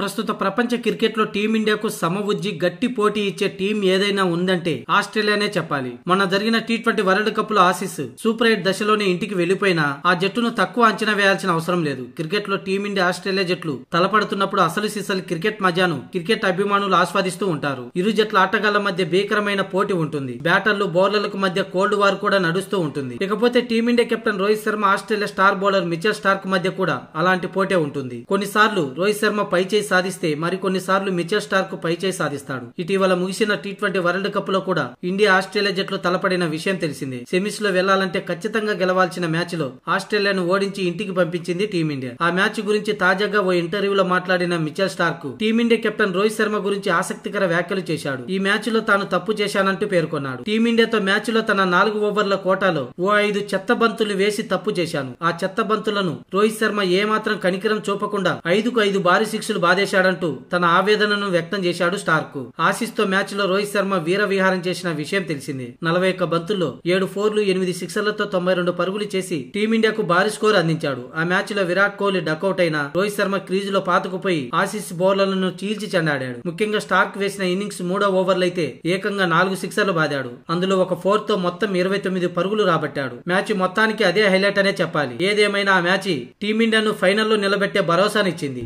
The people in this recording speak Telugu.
ప్రస్తుత ప్రపంచ క్రికెట్ లో టీమిండియాకు సమవుజ్జి గట్టి పోటీ ఇచ్చే టీం ఏదైనా ఉందంటే ఆస్ట్రేలియానే చెప్పాలి. మొన్న జరిగిన టీ20 వరల్డ్ కప్ లో ఆసీస్ సూపర్ 8 దశలోనే ఇంటికి వెళ్లిపోయినా ఆ జట్టును తక్కువ అంచనా వేయాల్సిన అవసరం లేదు. క్రికెట్ లో టీమిండియా ఆస్ట్రేలియా జట్లు తలపడుతున్నప్పుడు అసలు సిసలు క్రికెట్ మజాను క్రికెట్ అభిమానులు ఆస్వాదిస్తూ ఉంటారు. ఇరు జట్ల ఆటగాళ్ల మధ్య భీకరమైన పోటీ ఉంటుంది. బ్యాటర్లు బౌలర్లకు మధ్య కోల్డ్ వార్ కూడా నడుస్తూ ఉంటుంది. ఇకపోతే team India captain Rohit Sharma Australia star bowler Mitchell Starc మధ్య కూడా అలాంటి పోటీ ఉంటుంది. కొన్నిసార్లు రోహిత్ శర్మ పైచేయి సాధిస్తే మరికొన్నిసార్లు మిచెల్ స్టార్క్ పైచేయి సాధిస్తాడు. ఇటీవల ముగిసిన టీ20 వరల్డ్ కప్ లో కూడా ఇండియా ఆస్ట్రేలియా జట్లు తలపడిన విషయం తెలిసిందే. సెమీస్ లో వెళ్లాలంటే ఖచ్చితంగా గెలవాల్సిన మ్యాచ్ లో ఆస్ట్రేలియాను ఓడించి ఇంటికి పంపించింది టీమిండియా. ఆ మ్యాచ్ గురించి తాజాగా ఓ ఇంటర్వ్యూలో మాట్లాడిన Mitchell Starc team India captain Rohit Sharma గురించి ఆసక్తికర వ్యాఖ్యలు చేశాడు. ఈ మ్యాచ్ లో తాను తప్పు చేశానంటూ పేర్కొన్నాడు. టీమిండియాతో మ్యాచ్ లో తన 4 ఓవర్ల కోటాలో ఓ 5 చెత్త బంతులు వేసి తప్పు చేశాను. ఆ చెత్త బంతులను రోహిత్ శర్మ ఏమాత్రం కనికరం చూపకుండా 5కు 5 భారీ సిక్స్లు బాధేశాడంటూ తన ఆవేదనను వ్యక్తం చేశాడు స్టార్క్. ఆసీస్ తో మ్యాచ్ లో రోహిత్ శర్మ వీర విహారం చేసిన విషయం తెలిసిందే. 41 బంతుల్లో 7 ఫోర్లు 8 సిక్సర్లతో 92 పరుగులు చేసి టీమిండియాకు భారీ స్కోర్ అందించాడు. ఆ మ్యాచ్ లో విరాట్ కోహ్లీ డకౌట్ అయినా రోహిత్ శర్మ క్రీజ్ లో పాతుకుపోయి ఆసీస్ బౌలర్లను చీల్చి చెండాడాడు. ముఖ్యంగా స్టార్క్ వేసిన ఇన్నింగ్స్ 3వ ఓవర్లైతే ఏకంగా 4 సిక్సర్లు బాదాడు. అందులో ఒక 4 తో మొత్తం 29 పరుగులు రాబట్టాడు. మ్యాచ్ మొత్తానికి అదే హైలైట్ అనే చెప్పాలి. ఏదేమైనా ఆ మ్యాచ్ టీమిండియాను ఫైనల్లో నిలబెట్టే భరోసానిచ్చింది.